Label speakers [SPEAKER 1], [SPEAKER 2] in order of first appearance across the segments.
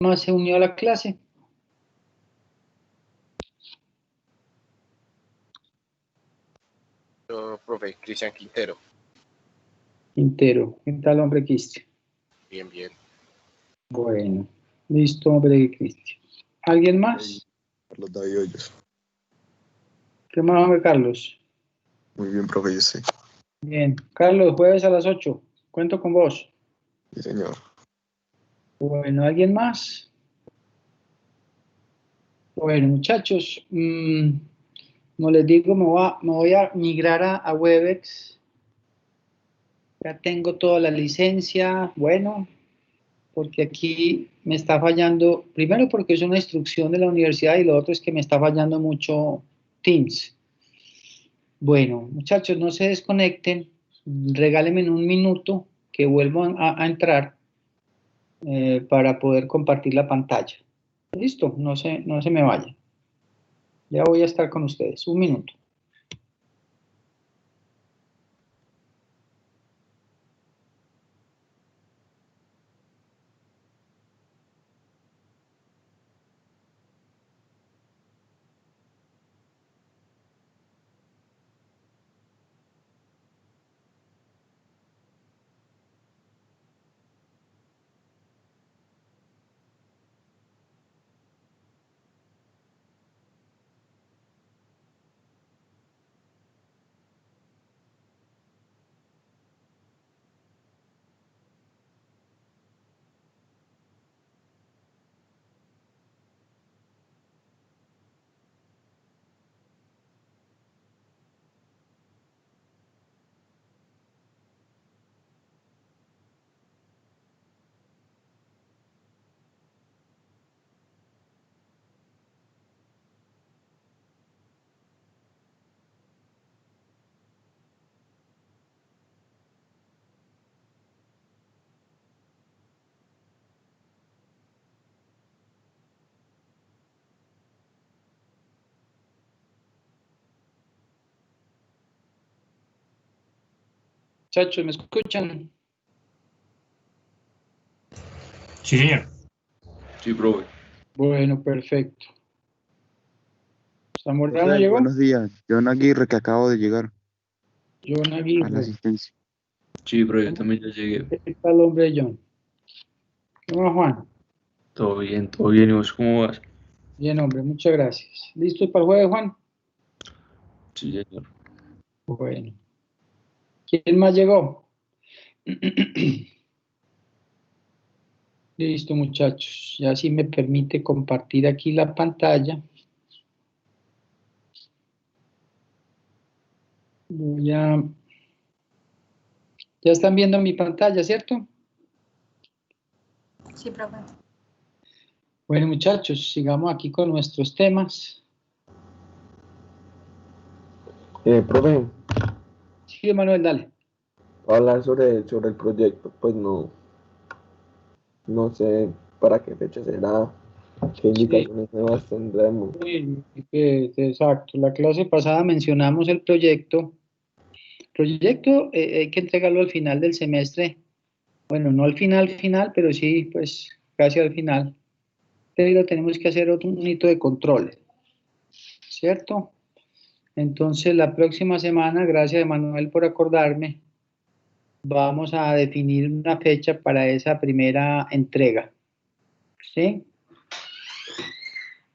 [SPEAKER 1] más se unió a la clase?
[SPEAKER 2] Yo, profe, Cristian Quintero.
[SPEAKER 1] Quintero. ¿Qué tal, hombre, Cristian?
[SPEAKER 2] Bien, bien.
[SPEAKER 1] Bueno, listo, hombre, Cristian. ¿Alguien más?
[SPEAKER 3] Carlos David Hoyos.
[SPEAKER 1] ¿Qué más, hombre, Carlos?
[SPEAKER 3] Muy bien, profe, yo sé.
[SPEAKER 1] Bien. Carlos, jueves a las 8. Cuento con vos.
[SPEAKER 3] Sí, señor.
[SPEAKER 1] Bueno, ¿alguien más? Bueno, muchachos, como les digo, me voy a migrar a Webex. Ya tengo toda la licencia. Bueno, porque aquí me está fallando, primero porque es una instrucción de la universidad y lo otro es que me está fallando mucho Teams. Bueno, muchachos, no se desconecten, regálenme un minuto que vuelvo a entrar para poder compartir la pantalla. Listo, no se me vayan. Ya voy a estar con ustedes. Un minuto. Muchachos, ¿me escuchan?
[SPEAKER 4] Sí, señor.
[SPEAKER 3] Sí, profe.
[SPEAKER 1] Bueno, perfecto. ¿Zamorano
[SPEAKER 5] Profe,
[SPEAKER 1] llegó?
[SPEAKER 5] buenos días. John Aguirre, que acabo de llegar
[SPEAKER 1] John
[SPEAKER 5] a la
[SPEAKER 1] Aguirre.
[SPEAKER 5] asistencia.
[SPEAKER 4] Sí, pero yo también ya llegué.
[SPEAKER 1] ¿Qué tal, hombre, John? ¿Qué más, Juan?
[SPEAKER 4] Todo bien, todo bien. ¿Y vos cómo vas?
[SPEAKER 1] Bien, hombre, muchas gracias. ¿Listos para el jueves, Juan?
[SPEAKER 4] Sí, señor.
[SPEAKER 1] Bueno. ¿Quién más llegó? Listo, muchachos. Ya sí me permite compartir aquí la pantalla. Voy a... Ya están viendo mi pantalla, ¿cierto?
[SPEAKER 6] Sí, profe.
[SPEAKER 1] Bueno, muchachos, sigamos aquí con nuestros temas.
[SPEAKER 7] Profe,
[SPEAKER 1] Sí, Manuel, dale.
[SPEAKER 7] hablar sobre el proyecto, pues no sé para qué fecha será, qué
[SPEAKER 1] Sí,
[SPEAKER 7] indicaciones nuevas tendremos.
[SPEAKER 1] sí, exacto. La clase pasada mencionamos el proyecto. Proyecto hay que entregarlo al final del semestre. Bueno, no al final, pero sí, pues casi al final. Pero tenemos que hacer un hito de control, ¿cierto? Entonces, la próxima semana, gracias, Manuel, por acordarme, vamos a definir una fecha para esa primera entrega. ¿Sí?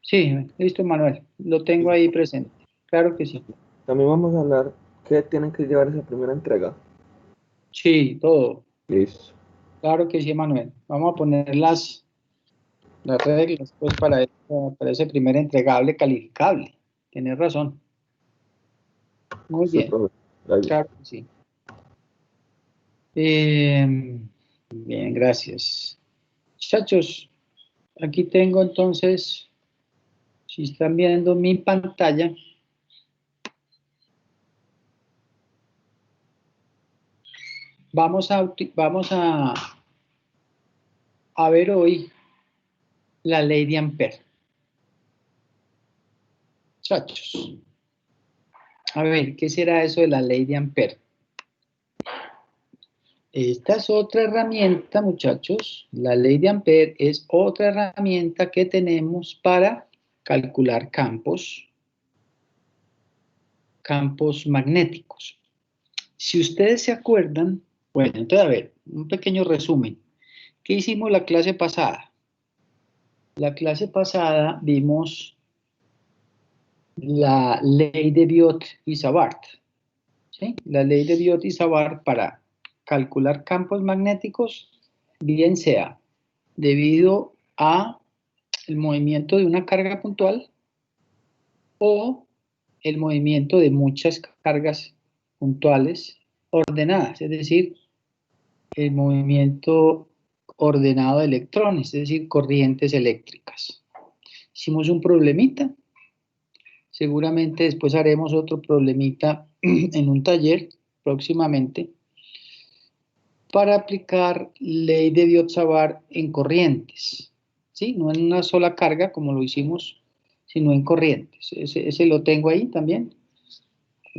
[SPEAKER 1] Sí, listo, Manuel. Lo tengo ahí presente. Claro que sí.
[SPEAKER 7] También vamos a hablar qué tienen que llevar esa primera entrega.
[SPEAKER 1] Sí, todo.
[SPEAKER 7] Listo.
[SPEAKER 1] Claro que sí, Manuel. Vamos a poner las reglas pues, para ese primer entregable calificable. Tienes razón. Muy
[SPEAKER 7] Sí,
[SPEAKER 1] bien.
[SPEAKER 7] profe. Gracias.
[SPEAKER 1] Claro que sí. Bien, gracias. Muchachos, aquí tengo entonces, si están viendo mi pantalla, vamos a ver hoy la ley de Ampère. Muchachos, a ver, ¿qué será eso de la ley de Ampère? Esta es otra herramienta, muchachos. La ley de Ampère es otra herramienta que tenemos para calcular campos magnéticos. Si ustedes se acuerdan, bueno, entonces a ver, un pequeño resumen. ¿Qué hicimos la clase pasada? La clase pasada vimos la ley de Biot y Savart. ¿Sí? La ley de Biot y Savart para calcular campos magnéticos, bien sea debido a el movimiento de una carga puntual o el movimiento de muchas cargas puntuales ordenadas, es decir, el movimiento ordenado de electrones, es decir, corrientes eléctricas. Hicimos un problemita, seguramente después haremos otro problemita en un taller próximamente para aplicar ley de Biot-Savart en corrientes, ¿sí? No en una sola carga como lo hicimos, sino en corrientes. Ese lo tengo ahí también.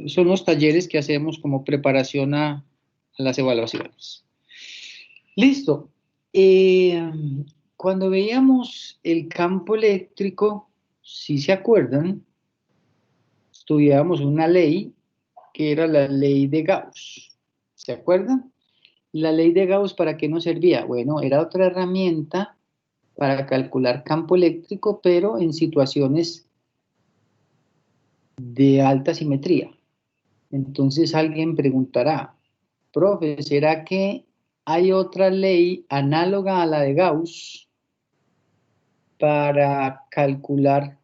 [SPEAKER 1] Son los talleres que hacemos como preparación a las evaluaciones. Listo. Cuando veíamos el campo eléctrico, si se acuerdan, estudiábamos una ley que era la ley de Gauss. ¿Se acuerdan? La ley de Gauss, ¿para qué nos servía? Bueno, era otra herramienta para calcular campo eléctrico, pero en situaciones de alta simetría. Entonces alguien preguntará, profe, ¿será que hay otra ley análoga a la de Gauss para calcular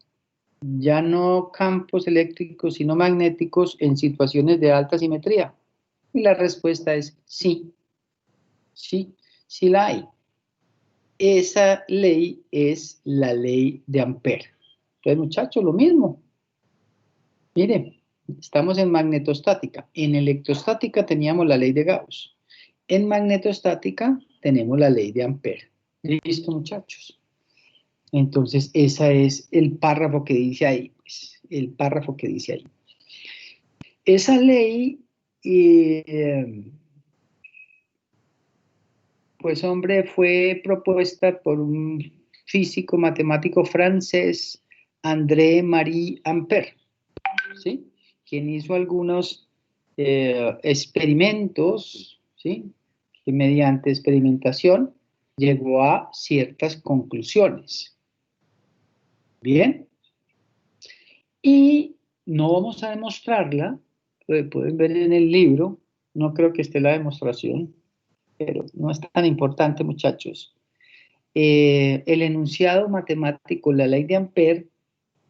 [SPEAKER 1] ya no campos eléctricos, sino magnéticos en situaciones de alta simetría? Y la respuesta es sí. Sí, sí la hay. Esa ley es la ley de Ampère. Entonces, muchachos, lo mismo. Miren, estamos en magnetostática. En electrostática teníamos la ley de Gauss. En magnetostática tenemos la ley de Ampère. ¿Listo, muchachos? Entonces, ese es el párrafo que dice ahí. Pues, el párrafo que dice ahí. Esa ley... pues hombre, fue propuesta por un físico matemático francés, André-Marie Ampère, ¿sí? Quien hizo algunos experimentos, ¿sí? Que mediante experimentación llegó a ciertas conclusiones. Bien. Y no vamos a demostrarla, lo pueden ver en el libro, no creo que esté la demostración, pero no es tan importante, muchachos. El enunciado matemático, la ley de Ampère,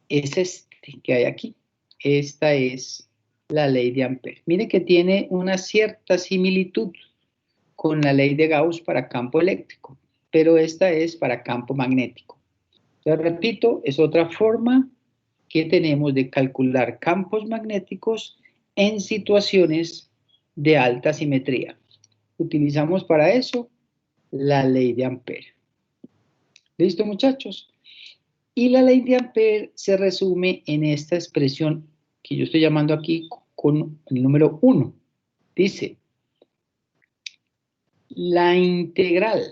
[SPEAKER 1] es este que hay aquí. Esta es la ley de Ampère. Mire que tiene una cierta similitud con la ley de Gauss para campo eléctrico, pero esta es para campo magnético. Les repito, es otra forma que tenemos de calcular campos magnéticos en situaciones de alta simetría. Utilizamos para eso la ley de Ampère. ¿Listo, muchachos? Y la ley de Ampère se resume en esta expresión que yo estoy llamando aquí con el número 1. Dice, la integral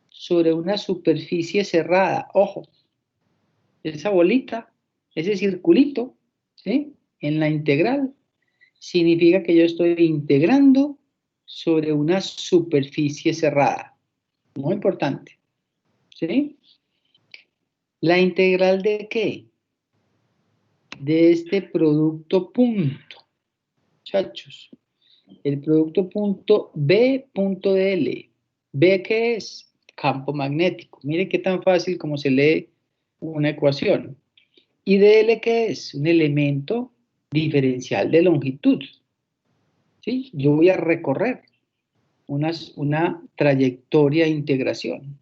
[SPEAKER 1] sobre una superficie cerrada, ojo, esa bolita, ese circulito, ¿sí? En la integral significa que yo estoy integrando sobre una superficie cerrada. Muy importante. ¿Sí? ¿La integral de qué? De este producto punto. Muchachos, el producto punto B punto dl. ¿B qué es? Campo magnético. Mire qué tan fácil como se lee una ecuación. ¿Y dl qué es? Un elemento diferencial de longitud. ¿Sí? Yo voy a recorrer una trayectoria de integración.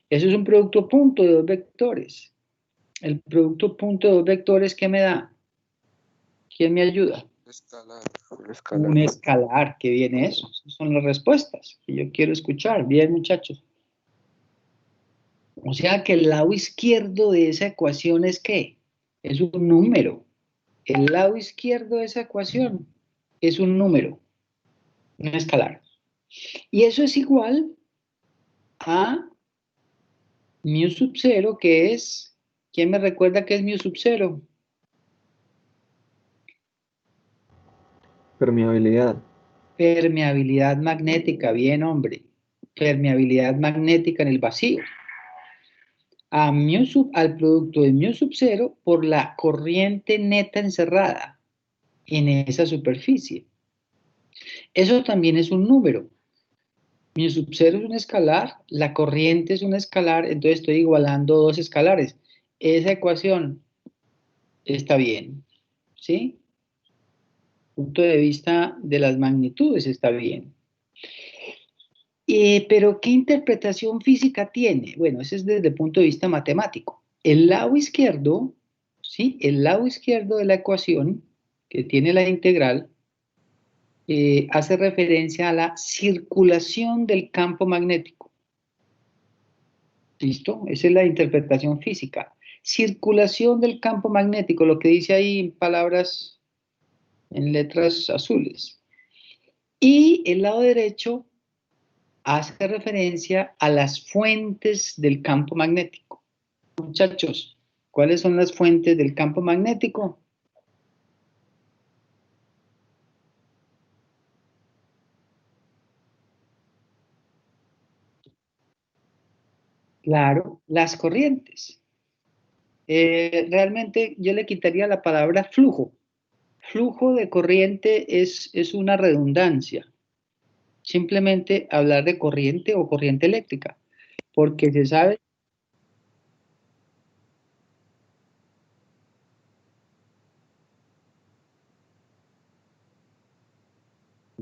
[SPEAKER 1] Eso es un producto punto de dos vectores. El producto punto de dos vectores, ¿qué me da? ¿Quién me ayuda?
[SPEAKER 3] Escalar.
[SPEAKER 1] Un escalar. ¿Qué viene eso? Esas son las respuestas que yo quiero escuchar. Bien, muchachos. O sea que el lado izquierdo de esa ecuación es ¿qué? Es un número. El lado izquierdo de esa ecuación es un número. Un escalar. Y eso es igual a mu sub 0, que es, ¿quién me recuerda qué es mu sub 0?
[SPEAKER 7] Permeabilidad.
[SPEAKER 1] Permeabilidad magnética, bien, hombre. Permeabilidad magnética en el vacío. Al producto de mu sub 0 por la corriente neta encerrada en esa superficie. Eso también es un número. Mu sub 0 es un escalar, la corriente es un escalar, entonces estoy igualando dos escalares. Esa ecuación está bien, ¿sí? Punto de vista de las magnitudes está bien. Pero ¿qué interpretación física tiene? Bueno, ese es desde el punto de vista matemático. El lado izquierdo, ¿sí? El lado izquierdo de la ecuación, que tiene la integral, hace referencia a la circulación del campo magnético. ¿Listo? Esa es la interpretación física. Circulación del campo magnético, lo que dice ahí en palabras, en letras azules. Y el lado derecho hace referencia a las fuentes del campo magnético. Muchachos, ¿cuáles son las fuentes del campo magnético? Claro, las corrientes. Realmente yo le quitaría la palabra flujo. Flujo de corriente es una redundancia. Simplemente hablar de corriente o corriente eléctrica, porque se sabe.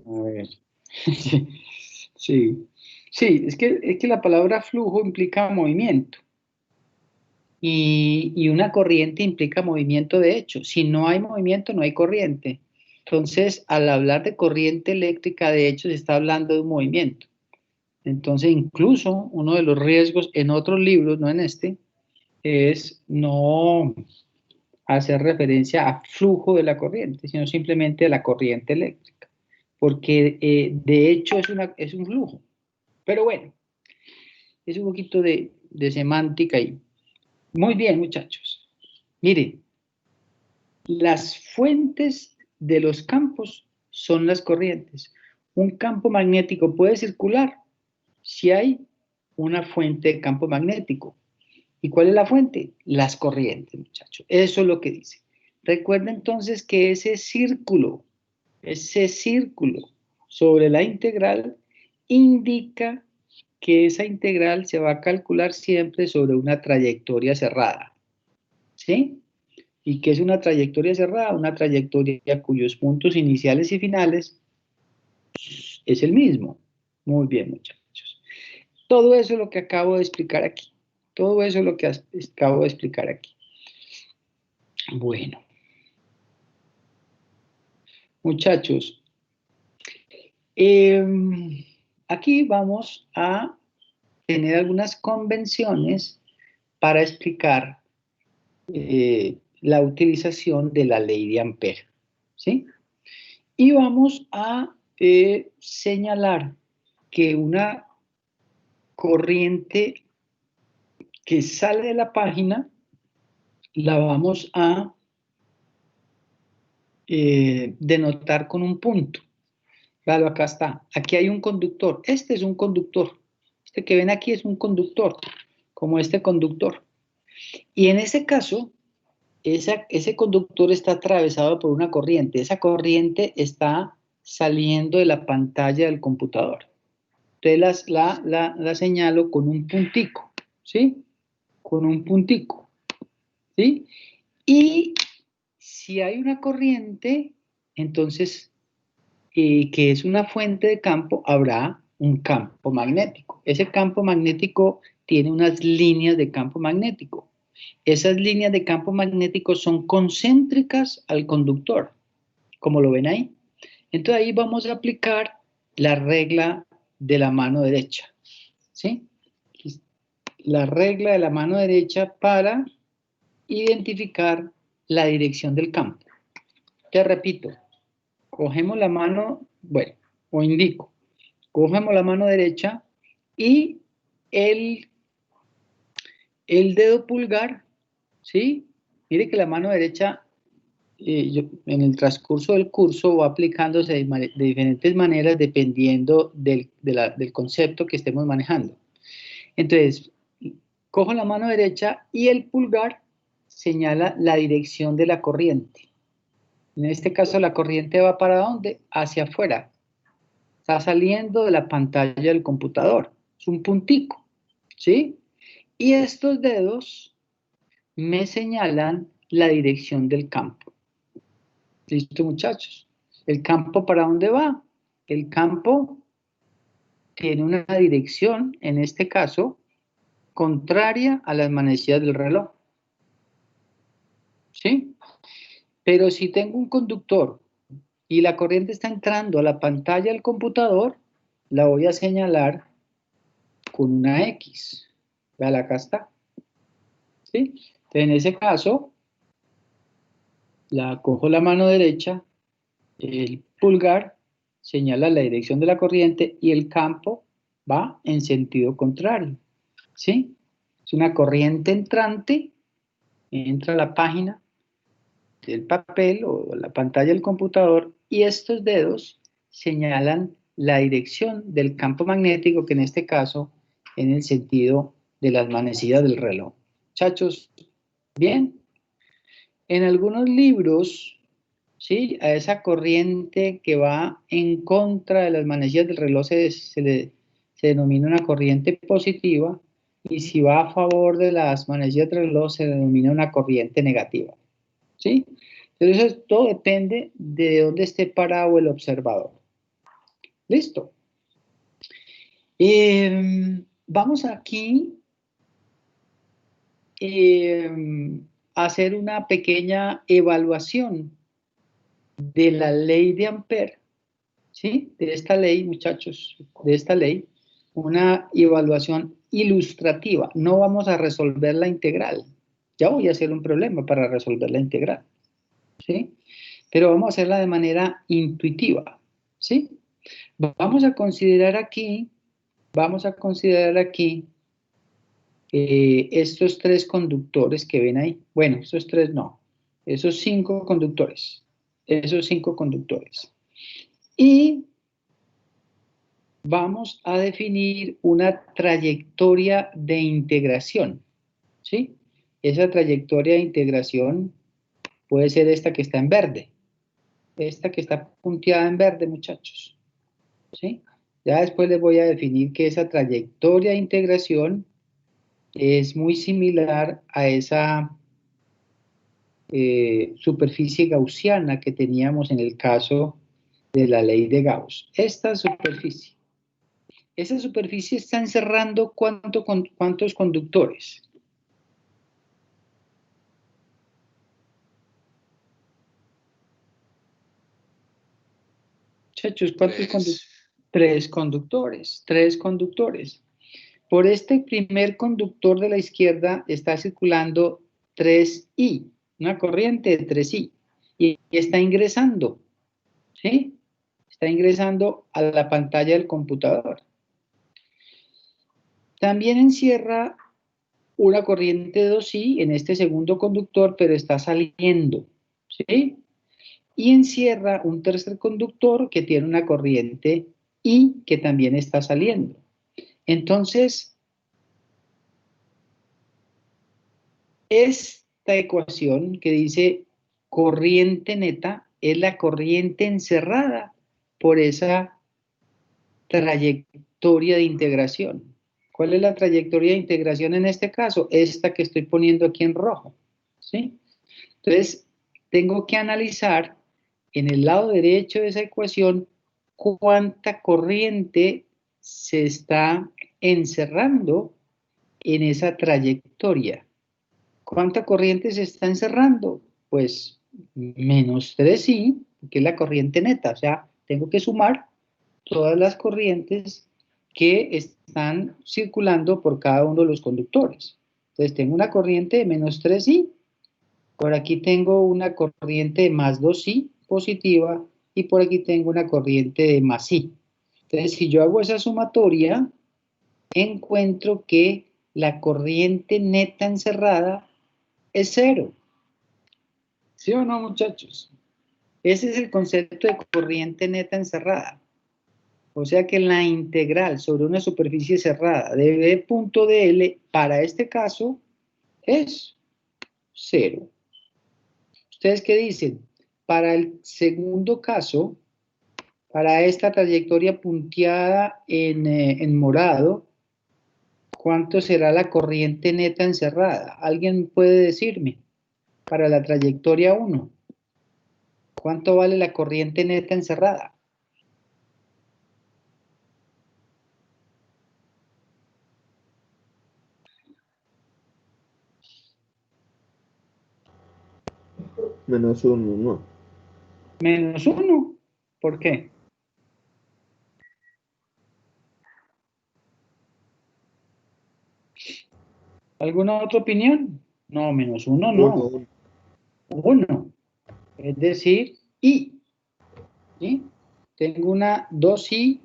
[SPEAKER 1] A ver. Sí, sí, es que la palabra flujo implica movimiento. Y una corriente implica movimiento de hecho. Si no hay movimiento, no hay corriente. Entonces, al hablar de corriente eléctrica, de hecho, se está hablando de un movimiento. Entonces, incluso uno de los riesgos en otros libros, no en este, es no hacer referencia a flujo de la corriente, sino simplemente a la corriente eléctrica. Porque de hecho es un flujo. Pero bueno, es un poquito de semántica ahí. Muy bien, muchachos. Miren, las fuentes de los campos son las corrientes. Un campo magnético puede circular si hay una fuente de campo magnético. ¿Y cuál es la fuente? Las corrientes, muchachos. Eso es lo que dice. Recuerda entonces que ese círculo sobre la integral indica que esa integral se va a calcular siempre sobre una trayectoria cerrada. ¿Sí? ¿Y qué es una trayectoria cerrada? Una trayectoria cuyos puntos iniciales y finales es el mismo. Muy bien, muchachos. Todo eso es lo que acabo de explicar aquí. Todo eso es lo que acabo de explicar aquí. Bueno. Muchachos, aquí vamos a tener algunas convenciones para explicar la utilización de la ley de Ampère, ¿sí? Y vamos a señalar que una corriente que sale de la página la vamos a denotar con un punto. Claro, acá está. Aquí hay un conductor. Este es un conductor. Este que ven aquí es un conductor, como este conductor. Y en ese caso, ese conductor está atravesado por una corriente. Esa corriente está saliendo de la pantalla del computador. Entonces la señalo con un puntico, ¿sí? Con un puntico, ¿sí? Y si hay una corriente, entonces, que es una fuente de campo, habrá un campo magnético. Ese campo magnético tiene unas líneas de campo magnético. Esas líneas de campo magnético son concéntricas al conductor, como lo ven ahí. Entonces ahí vamos a aplicar la regla de la mano derecha, ¿sí? La regla de la mano derecha para identificar la dirección del campo. Te repito, cogemos la mano, bueno, o indico, cogemos la mano derecha y el dedo pulgar, ¿sí? Mire que la mano derecha, en el transcurso del curso va aplicándose de diferentes maneras dependiendo del concepto que estemos manejando. Entonces, cojo la mano derecha y el pulgar señala la dirección de la corriente. En este caso, la corriente va ¿para dónde? Hacia afuera. Está saliendo de la pantalla del computador. Es un puntico, ¿sí? Y estos dedos me señalan la dirección del campo. ¿Listo, muchachos? ¿El campo para dónde va? El campo tiene una dirección, en este caso, contraria a las manecillas del reloj. ¿Sí? Pero si tengo un conductor y la corriente está entrando a la pantalla del computador, la voy a señalar con una X. Vean, acá está. ¿Sí? Entonces, en ese caso, cojo la mano derecha, el pulgar señala la dirección de la corriente y el campo va en sentido contrario. ¿Sí? Es una corriente entrante, entra a la página del papel o la pantalla del computador y estos dedos señalan la dirección del campo magnético, que en este caso en el sentido de las manecillas del reloj. Muchachos, ¿bien? En algunos libros, ¿sí? A esa corriente que va en contra de las manecillas del reloj se denomina una corriente positiva, y si va a favor de las manecillas del reloj se denomina una corriente negativa. ¿Sí? Entonces, todo depende de dónde esté parado el observador. ¿Listo? Vamos aquí a hacer una pequeña evaluación de la ley de Ampère, ¿sí? De esta ley, muchachos, de esta ley, una evaluación ilustrativa. No vamos a resolver la integral. Ya voy a hacer un problema para resolver la integral, ¿sí? Pero vamos a hacerla de manera intuitiva, ¿sí? Vamos a considerar aquí estos tres conductores que ven ahí. Bueno, estos tres no, esos cinco conductores. Y vamos a definir una trayectoria de integración, ¿sí? Esa trayectoria de integración puede ser esta que está en verde. Esta que está punteada en verde, muchachos. ¿Sí? Ya después les voy a definir que esa trayectoria de integración es muy similar a esa superficie gaussiana que teníamos en el caso de la ley de Gauss. Esa superficie está encerrando ¿cuántos conductores? Muchachos, ¿cuántos conductores? Tres conductores. Por este primer conductor de la izquierda está circulando 3I, una corriente de 3I, y está ingresando, ¿sí? Está ingresando a la pantalla del computador. También encierra una corriente de 2I en este segundo conductor, pero está saliendo, ¿sí? Y encierra un tercer conductor que tiene una corriente I que también está saliendo. Entonces, esta ecuación que dice corriente neta es la corriente encerrada por esa trayectoria de integración. ¿Cuál es la trayectoria de integración en este caso? Esta que estoy poniendo aquí en rojo, ¿sí? Entonces, tengo que analizar en el lado derecho de esa ecuación cuánta corriente se está encerrando en esa trayectoria. ¿Cuánta corriente se está encerrando? Pues menos 3i, que es la corriente neta. O sea, tengo que sumar todas las corrientes que están circulando por cada uno de los conductores. Entonces tengo una corriente de menos 3i. Por aquí tengo una corriente de más 2i positiva y por aquí tengo una corriente de más i. Entonces, si yo hago esa sumatoria, encuentro que la corriente neta encerrada es 0. ¿Sí o no, muchachos? Ese es el concepto de corriente neta encerrada. O sea que la integral sobre una superficie cerrada de B punto dl para este caso es 0. ¿Ustedes qué dicen? Para el segundo caso, para esta trayectoria punteada en morado, ¿cuánto será la corriente neta encerrada? ¿Alguien puede decirme? Para la trayectoria 1, ¿cuánto vale la corriente neta encerrada?
[SPEAKER 7] -1, ¿no?
[SPEAKER 1] -1. ¿Por qué? ¿Alguna otra opinión? No, -1 no. 1. Es decir, I. ¿Sí? Tengo una 2I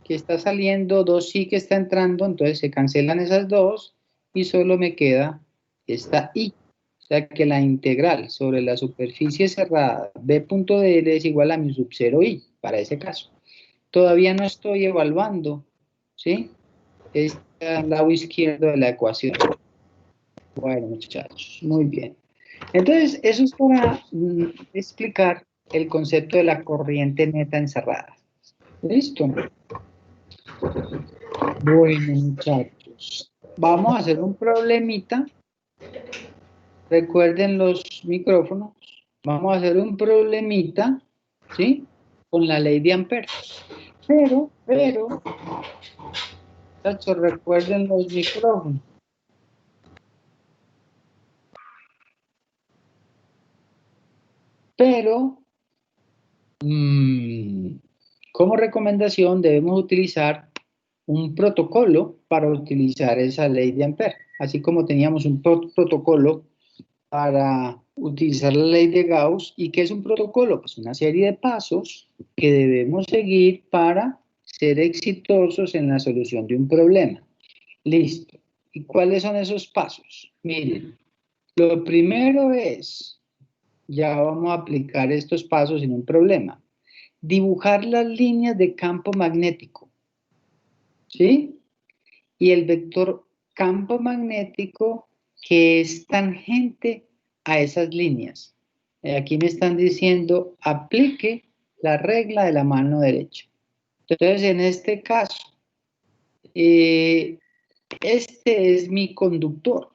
[SPEAKER 1] que está saliendo, 2I que está entrando, entonces se cancelan esas dos y solo me queda esta I. O sea que la integral sobre la superficie cerrada B.dl es igual a mi sub 0I, para ese caso. Todavía no estoy evaluando, ¿sí? Este lado izquierdo de la ecuación. Bueno, muchachos, muy bien. Entonces, eso es para explicar el concepto de la corriente neta encerrada. ¿Listo? Bueno, muchachos, vamos a hacer un problemita. Recuerden los micrófonos. Vamos a hacer un problemita, ¿sí? Con la ley de Ampère. Pero, muchachos, recuerden los micrófonos. Pero, como recomendación debemos utilizar un protocolo para utilizar esa ley de Ampère. Así como teníamos un protocolo para utilizar la ley de Gauss. ¿Y qué es un protocolo? Pues una serie de pasos que debemos seguir para ser exitosos en la solución de un problema. Listo. ¿Y cuáles son esos pasos? Miren, lo primero es, ya vamos a aplicar estos pasos en un problema, dibujar las líneas de campo magnético, ¿sí? Y el vector campo magnético que es tangente a esas líneas. Aquí me están diciendo, aplique la regla de la mano derecha. Entonces, en este caso, este es mi conductor.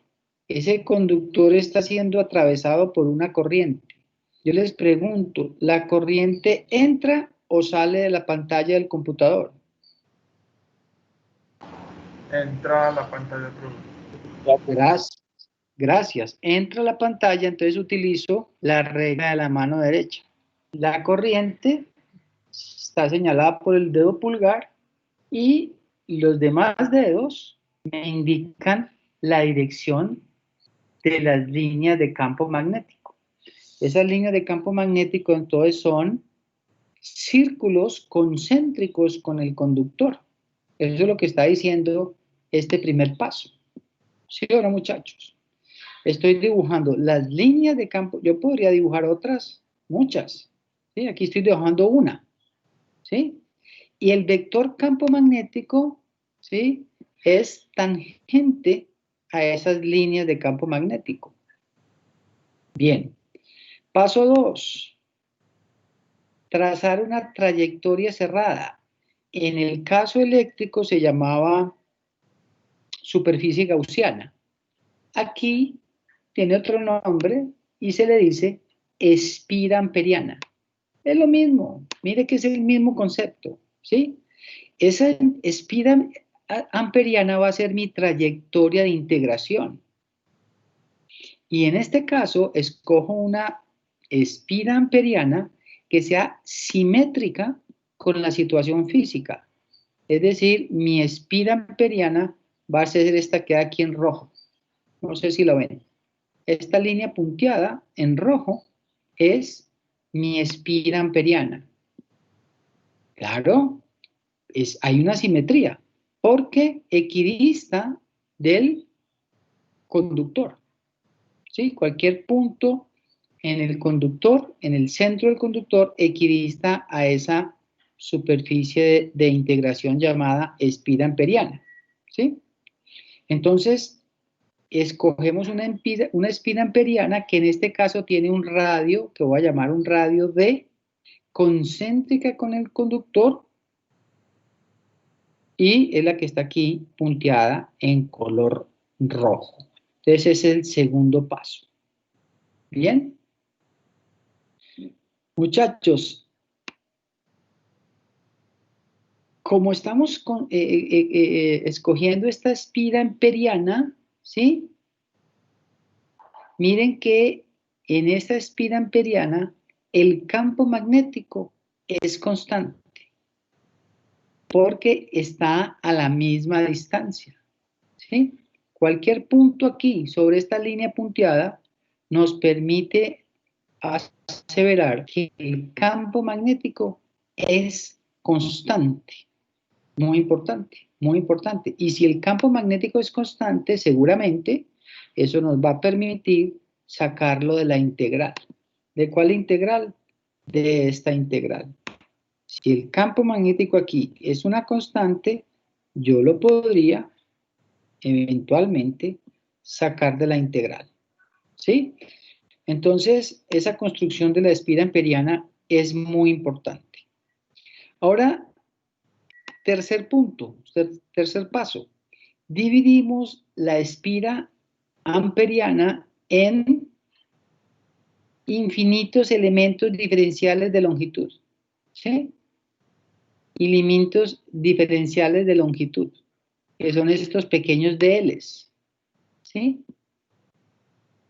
[SPEAKER 1] Ese conductor está siendo atravesado por una corriente. Yo les pregunto, ¿la corriente entra o sale de la pantalla del computador?
[SPEAKER 6] Entra a la pantalla, profe.
[SPEAKER 1] Gracias. Entra a la pantalla, entonces utilizo la regla de la mano derecha. La corriente está señalada por el dedo pulgar y los demás dedos me indican la dirección de las líneas de campo magnético. Esas líneas de campo magnético entonces son círculos concéntricos con el conductor. Eso es lo que está diciendo este primer paso. ¿Sí o no, muchachos? Estoy dibujando las líneas de campo. Yo podría dibujar otras, muchas. ¿Sí? Aquí estoy dibujando una. ¿Sí? Y el vector campo magnético, ¿sí?, es tangente a esas líneas de campo magnético. Bien. Paso 2. Trazar una trayectoria cerrada. En el caso eléctrico se llamaba superficie gaussiana. Aquí tiene otro nombre y se le dice espira amperiana. Es lo mismo, mire que es el mismo concepto, ¿sí? Esa espira amperiana va a ser mi trayectoria de integración. Y en este caso, escojo una espira amperiana que sea simétrica con la situación física. Es decir, mi espira amperiana va a ser esta que hay aquí en rojo. No sé si lo ven. Esta línea punteada en rojo es mi espira amperiana. Claro, hay una simetría, porque equidista del conductor. ¿Sí? Cualquier punto en el conductor, en el centro del conductor, equidista a esa superficie de integración llamada espira amperiana. ¿Sí? Entonces, escogemos una espira amperiana que en este caso tiene un radio, que voy a llamar un radio D, concéntrica con el conductor, y es la que está aquí punteada en color rojo. Entonces, ese es el segundo paso. ¿Bien? Muchachos, como estamos escogiendo esta espira amperiana, ¿sí? Miren que en esta espira amperiana el campo magnético es constante, porque está a la misma distancia, ¿sí? Cualquier punto aquí sobre esta línea punteada nos permite aseverar que el campo magnético es constante. Muy importante, muy importante. Y si el campo magnético es constante, seguramente eso nos va a permitir sacarlo de la integral. ¿De cuál integral? De esta integral. Si el campo magnético aquí es una constante, yo lo podría eventualmente sacar de la integral. ¿Sí? Entonces, esa construcción de la espira amperiana es muy importante. Ahora, tercer punto, tercer paso. Dividimos la espira amperiana en infinitos elementos diferenciales de longitud. ¿Sí? Elementos diferenciales de longitud, que son estos pequeños DLs. ¿Sí?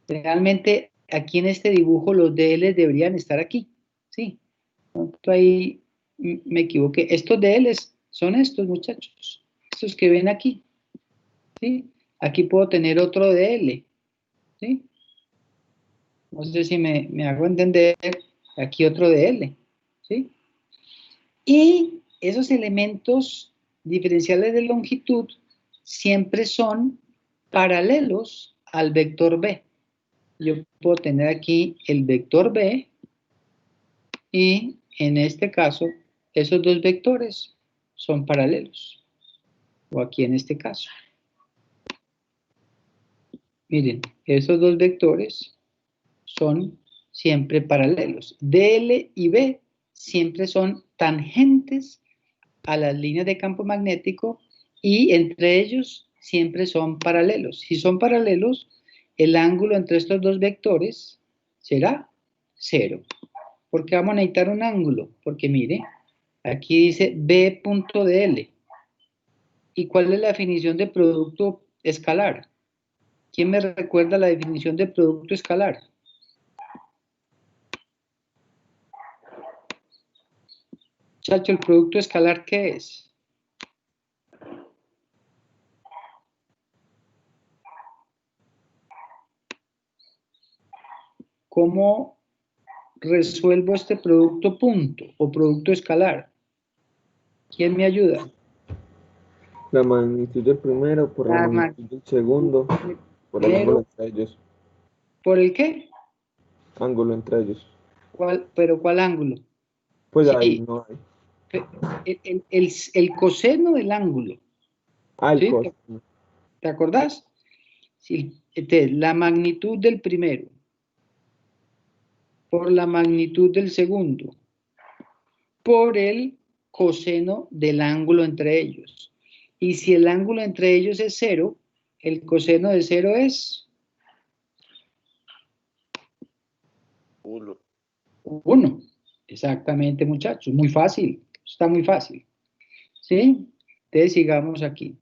[SPEAKER 1] Realmente aquí en este dibujo los DLs deberían estar aquí. ¿Sí? Ahí me equivoqué. Estos DLs son estos, muchachos. Estos que ven aquí. ¿Sí? Aquí puedo tener otro DL. ¿Sí? No sé si me hago entender. Aquí otro DL. ¿Sí? Y esos elementos diferenciales de longitud siempre son paralelos al vector B. Yo puedo tener aquí el vector B y en este caso esos dos vectores son paralelos. O aquí en este caso. Miren, esos dos vectores son siempre paralelos. DL y B siempre son tangentes a las líneas de campo magnético y entre ellos siempre son paralelos. Si son paralelos, el ángulo entre estos dos vectores será 0. ¿Por qué vamos a necesitar un ángulo? Porque mire, aquí dice B.dl. ¿Y cuál es la definición de producto escalar? ¿Quién me recuerda la definición de producto escalar? Chacho, ¿el producto escalar qué es? ¿Cómo resuelvo este producto punto o producto escalar? ¿Quién me ayuda?
[SPEAKER 7] La magnitud del primero por la magnitud del segundo, por el ángulo entre ellos.
[SPEAKER 1] ¿Por el qué?
[SPEAKER 7] Ángulo entre ellos.
[SPEAKER 1] ¿Pero cuál ángulo?
[SPEAKER 7] Pues
[SPEAKER 1] Sí,
[SPEAKER 7] ahí no hay.
[SPEAKER 1] el coseno del ángulo.
[SPEAKER 7] El
[SPEAKER 1] ¿Sí?
[SPEAKER 7] coseno.
[SPEAKER 1] ¿Te acordás? Sí, la magnitud del primero por la magnitud del segundo por el coseno del ángulo entre ellos. Y si el ángulo entre ellos es 0, el coseno de 0 es 1. Exactamente, muchachos. Muy fácil. Está muy fácil. ¿Sí? Entonces sigamos aquí.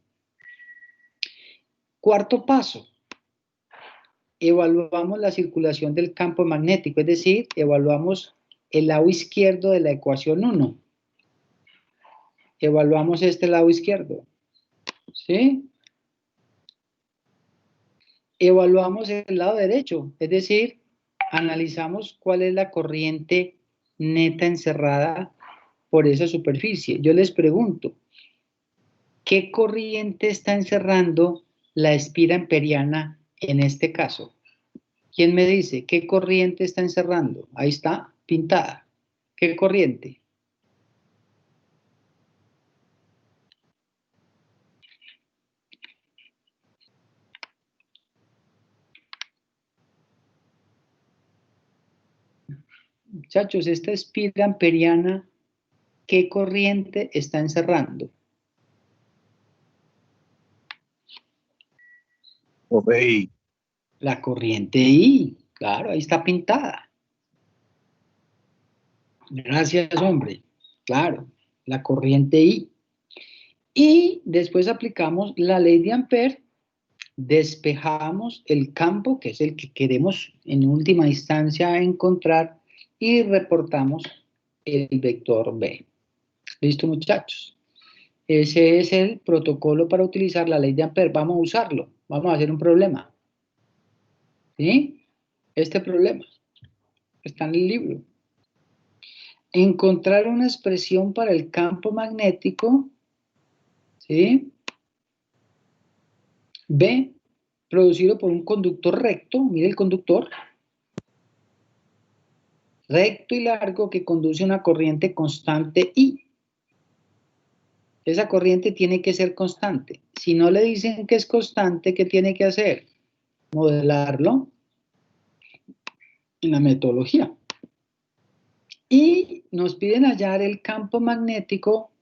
[SPEAKER 1] Cuarto paso. Evaluamos la circulación del campo magnético, es decir, evaluamos el lado izquierdo de la ecuación 1. Evaluamos este lado izquierdo. ¿Sí? Evaluamos el lado derecho, es decir, analizamos cuál es la corriente neta encerrada por esa superficie. Yo les pregunto, ¿qué corriente está encerrando la espira amperiana en este caso? ¿Quién me dice qué corriente está encerrando? Ahí está, pintada. ¿Qué corriente? Muchachos, esta espira amperiana, ¿qué corriente está encerrando?
[SPEAKER 3] Profe,
[SPEAKER 1] La corriente I, claro, ahí está pintada. Gracias, hombre. Claro, la corriente I. Y después aplicamos la ley de Ampère, despejamos el campo, que es el que queremos en última instancia encontrar, y reportamos el vector B. ¿Listo, muchachos? Ese es el protocolo para utilizar la ley de Ampère. Vamos a usarlo. Vamos a hacer un problema. ¿Sí? Este problema está en el libro. Encontrar una expresión para el campo magnético, ¿sí? B, producido por un conductor recto, mire el conductor, recto y largo que conduce una corriente constante I. Esa corriente tiene que ser constante. Si no le dicen que es constante, ¿qué tiene que hacer? Modelarlo en la metodología. Y nos piden hallar el campo magnético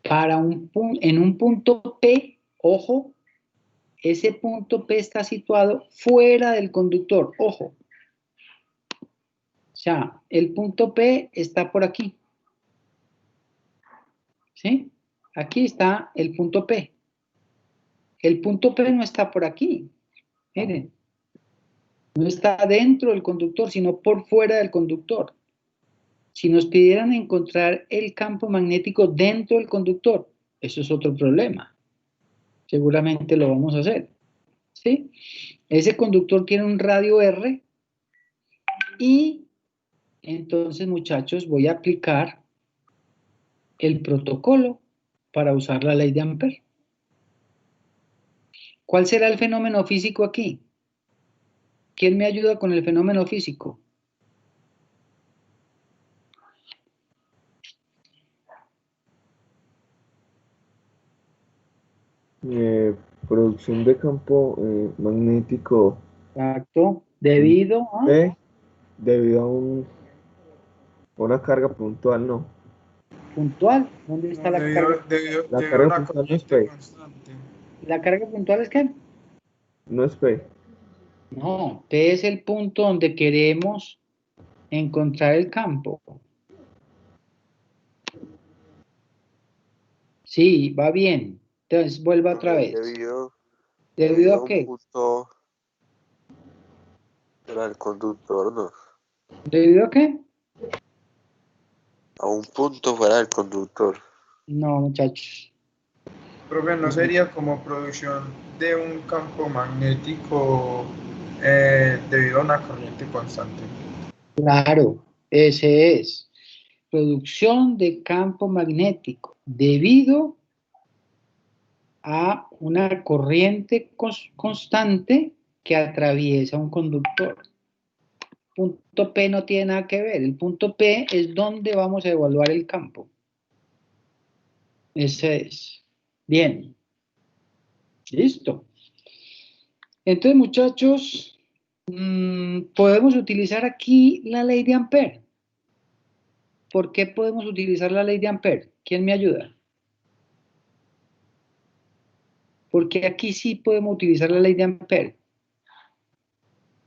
[SPEAKER 1] para en un punto P, ojo, ese punto P está situado fuera del conductor, ojo. O sea, el punto P está por aquí. ¿Sí? Aquí está el punto P. El punto P no está por aquí. Miren. No está dentro del conductor, sino por fuera del conductor. Si nos pidieran encontrar el campo magnético dentro del conductor, eso es otro problema. Seguramente lo vamos a hacer. ¿Sí? Ese conductor tiene un radio R y entonces, muchachos, voy a aplicar el protocolo para usar la ley de Ampère. ¿Cuál será el fenómeno físico aquí? ¿Quién me ayuda con el fenómeno físico?
[SPEAKER 7] Producción de campo magnético
[SPEAKER 1] Exacto. Debido a...
[SPEAKER 7] P debido a una carga puntual, ¿no?
[SPEAKER 1] puntual. ¿Dónde está la carga?
[SPEAKER 7] La
[SPEAKER 6] Debido a
[SPEAKER 7] carga
[SPEAKER 6] una
[SPEAKER 7] puntual no es
[SPEAKER 6] corriente
[SPEAKER 7] P.
[SPEAKER 6] constante.
[SPEAKER 1] ¿La carga puntual es qué?
[SPEAKER 7] No es P.
[SPEAKER 1] No, P es el punto donde queremos encontrar el campo. Sí, va bien. Entonces, vuelva otra vez. ¿Debido a qué?
[SPEAKER 3] punto para el conductor, ¿no?
[SPEAKER 1] ¿Debido a qué?
[SPEAKER 3] A un punto fuera del conductor.
[SPEAKER 1] No, muchachos.
[SPEAKER 6] Profe, ¿no sería como producción de un campo magnético debido a una corriente constante?
[SPEAKER 1] Claro, ese es. Producción de campo magnético debido a una corriente constante que atraviesa un conductor. Punto P no tiene nada que ver. El punto P es donde vamos a evaluar el campo. Ese es. Bien. Listo. Entonces, muchachos, podemos utilizar aquí la ley de Ampère. ¿Por qué podemos utilizar la ley de Ampère? ¿Quién me ayuda? Porque aquí sí podemos utilizar la ley de Ampère.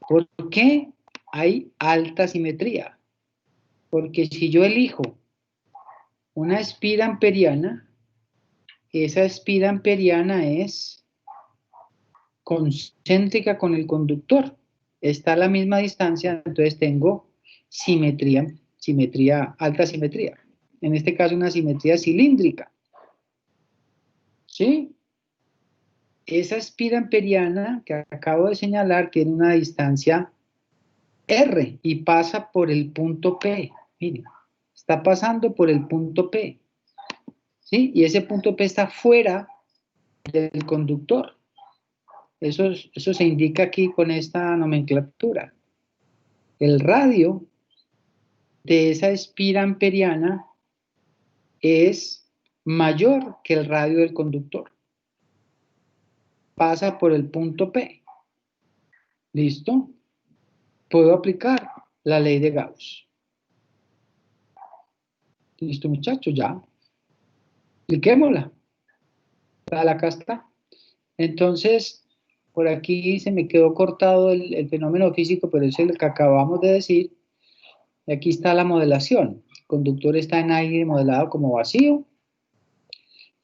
[SPEAKER 1] ¿Por qué? Hay alta simetría. Porque si yo elijo una espira amperiana, esa espira amperiana es concéntrica con el conductor. Está a la misma distancia, entonces tengo simetría, alta simetría. En este caso una simetría cilíndrica. ¿Sí? Esa espira amperiana que acabo de señalar tiene una distancia R y pasa por el punto P. Miren, está pasando por el punto P. ¿sí? Y ese punto P está fuera del conductor. Eso se indica aquí con esta nomenclatura. El radio de esa espira amperiana es mayor que el radio del conductor. Pasa por el punto P. ¿Listo? Puedo aplicar la ley de Gauss. ¿Listo, muchachos? Ya. Apliquémosla. Acá está. Entonces, por aquí se me quedó cortado el fenómeno físico, pero es el que acabamos de decir. Y aquí está la modelación. El conductor está en aire modelado como vacío.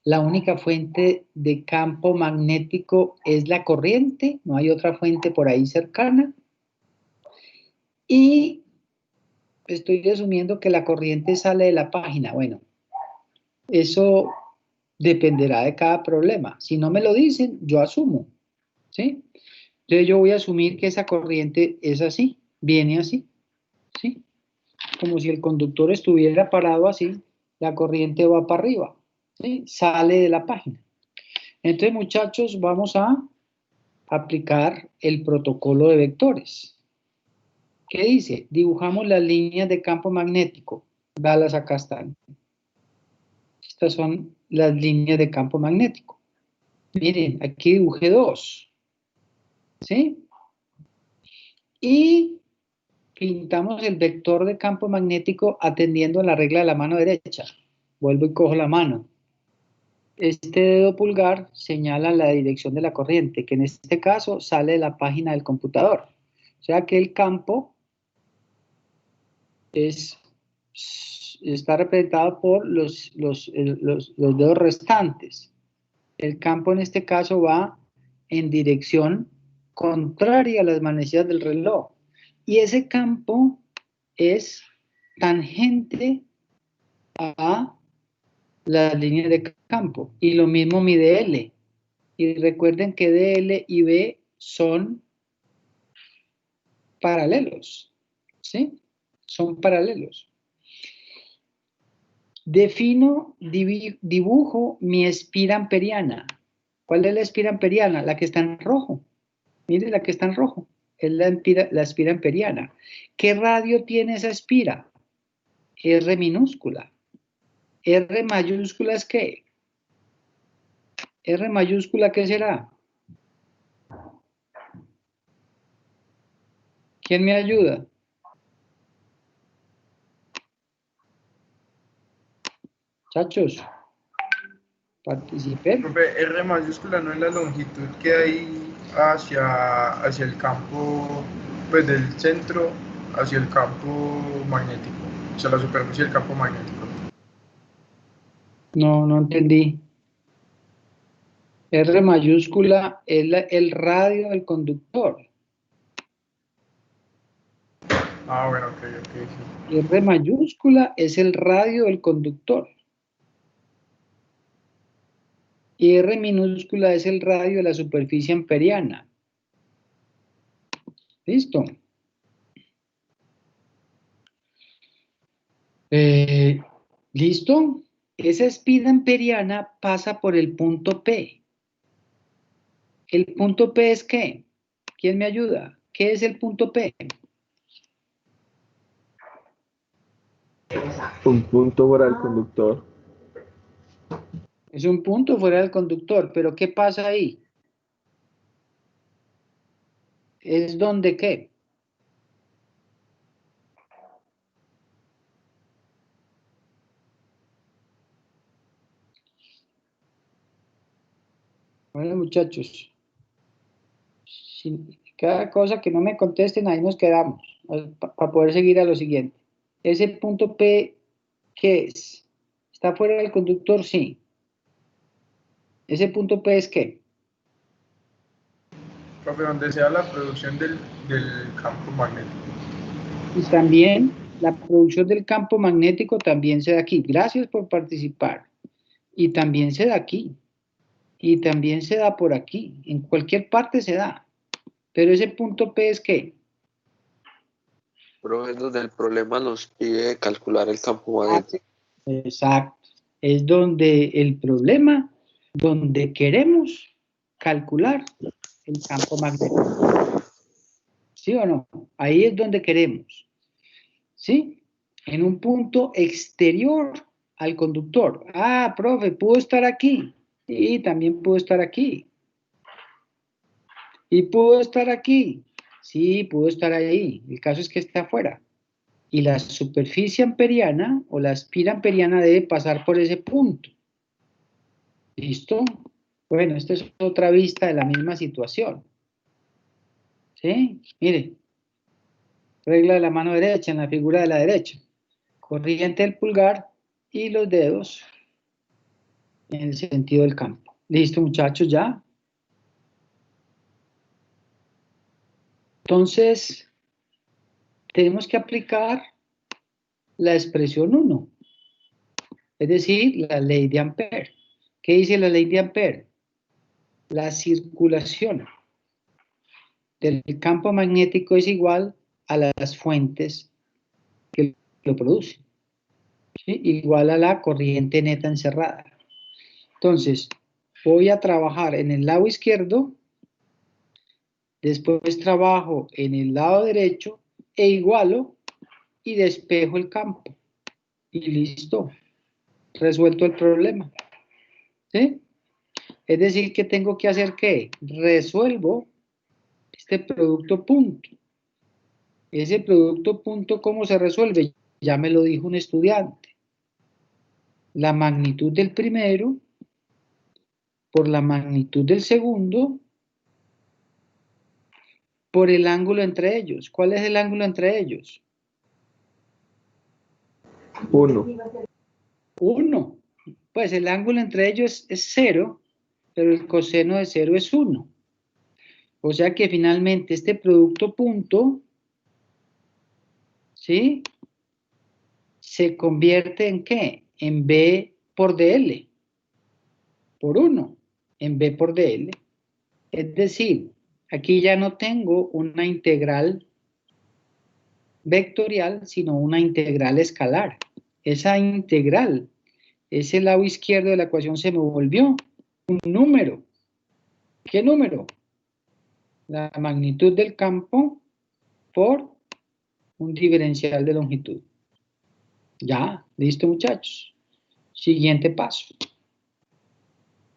[SPEAKER 1] La única fuente de campo magnético es la corriente. No hay otra fuente por ahí cercana. Y estoy asumiendo que la corriente sale de la página. Bueno, eso dependerá de cada problema. Si no me lo dicen, yo asumo, ¿sí? Entonces yo voy a asumir que esa corriente es así, viene así, ¿sí? Como si el conductor estuviera parado así, la corriente va para arriba, ¿sí? Sale de la página. Entonces, muchachos, vamos a aplicar el protocolo de vectores. ¿Qué dice? Dibujamos las líneas de campo magnético. Velas acá están. Estas son las líneas de campo magnético. Miren, aquí dibujé dos. ¿Sí? Y pintamos el vector de campo magnético atendiendo a la regla de la mano derecha. Vuelvo y cojo la mano. Este dedo pulgar señala la dirección de la corriente, que en este caso sale de la página del computador. O sea que el campo está representado por los dedos restantes. El campo en este caso va en dirección contraria a las manecillas del reloj. Y ese campo es tangente a las líneas de campo. Y lo mismo mi DL. Y recuerden que DL y B son paralelos. ¿Sí? Son paralelos. Defino, dibujo mi espira amperiana. ¿Cuál es la espira amperiana? La que está en rojo. Mire la que está en rojo. Es la espira amperiana. ¿Qué radio tiene esa espira? R minúscula. R mayúscula es ¿qué? R mayúscula, ¿qué será? ¿Quién me ayuda? Muchachos, participen.
[SPEAKER 6] Profe, R mayúscula no es la longitud que hay hacia el campo, pues del centro hacia el campo magnético, o sea, la superficie del campo magnético.
[SPEAKER 1] No entendí. R mayúscula es el radio del conductor.
[SPEAKER 6] Ah, bueno, ok, sí.
[SPEAKER 1] R mayúscula es el radio del conductor. Y R minúscula es el radio de la superficie amperiana. ¿Listo? ¿Listo? Esa espira amperiana pasa por el punto P. ¿El punto P es qué? ¿Quién me ayuda? ¿Qué es el punto P?
[SPEAKER 7] Un punto fuera del conductor.
[SPEAKER 1] Es un punto fuera del conductor, pero ¿qué pasa ahí? ¿Es donde qué? Bueno, muchachos, cada cosa que no me contesten, ahí nos quedamos, para poder seguir a lo siguiente. ¿Ese punto P qué es? ¿Está fuera del conductor? Sí. ¿Ese punto P es qué?
[SPEAKER 6] Profe, donde sea la producción del campo magnético.
[SPEAKER 1] Y también la producción del campo magnético también se da aquí. Gracias por participar. Y también se da aquí. Y también se da por aquí. En cualquier parte se da. Pero ese punto P es ¿qué?
[SPEAKER 3] Pero es donde el problema nos pide calcular el campo magnético.
[SPEAKER 1] Exacto. es donde el problema, donde queremos calcular el campo magnético. ¿Sí o no? Ahí es donde queremos. ¿Sí? En un punto exterior al conductor. Ah, profe, ¿pudo estar aquí? Sí, también pudo estar aquí. ¿Y pudo estar aquí? Sí, pudo estar ahí. El caso es que está afuera. Y la superficie amperiana o la espira amperiana debe pasar por ese punto. ¿Listo? Bueno, esta es otra vista de la misma situación. ¿Sí? Mire. Regla de la mano derecha en la figura de la derecha. Corriente del pulgar y los dedos en el sentido del campo. ¿Listo, muchachos? ¿Ya? Entonces, tenemos que aplicar la expresión 1, es decir, la ley de Ampère. ¿Qué dice la ley de Ampère? La circulación del campo magnético es igual a las fuentes que lo producen, ¿sí? Igual a la corriente neta encerrada. Entonces, voy a trabajar en el lado izquierdo, después trabajo en el lado derecho e igualo y despejo el campo. Y listo, resuelto el problema. ¿Sí? Es decir, que tengo que hacer ¿qué? Resuelvo este producto punto. Ese producto punto, ¿cómo se resuelve? Ya me lo dijo un estudiante. La magnitud del primero por la magnitud del segundo por el ángulo entre ellos. ¿Cuál es el ángulo entre ellos?
[SPEAKER 7] 1.
[SPEAKER 1] 1. Pues el ángulo entre ellos es 0, pero el coseno de 0 es 1. O sea que finalmente este producto punto, ¿sí? Se convierte en ¿qué? En B por dl, por 1, en B por dl. Es decir, aquí ya no tengo una integral vectorial, sino una integral escalar. Esa integral, ese lado izquierdo de la ecuación se me volvió un número. ¿Qué número? La magnitud del campo por un diferencial de longitud. Ya, listo, muchachos. Siguiente paso.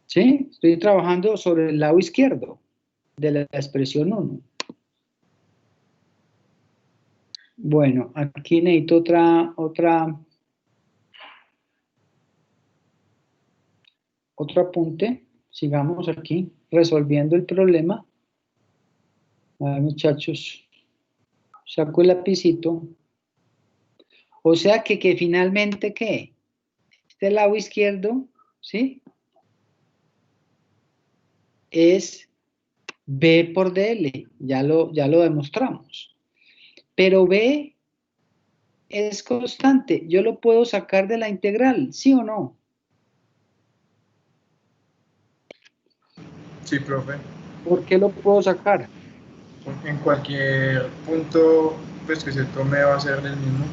[SPEAKER 1] ¿Sí? Estoy trabajando sobre el lado izquierdo de la expresión 1. Bueno, aquí necesito otro apunte. Sigamos aquí, resolviendo el problema. A ver, muchachos, saco el lapicito. O sea que finalmente, ¿qué? Este lado izquierdo, ¿sí? Es B por dl, ya lo demostramos. Pero B es constante, yo lo puedo sacar de la integral, ¿sí o no?
[SPEAKER 6] Sí, profe.
[SPEAKER 1] ¿Por qué lo puedo sacar?
[SPEAKER 6] En cualquier punto pues, que se tome va a ser el mismo.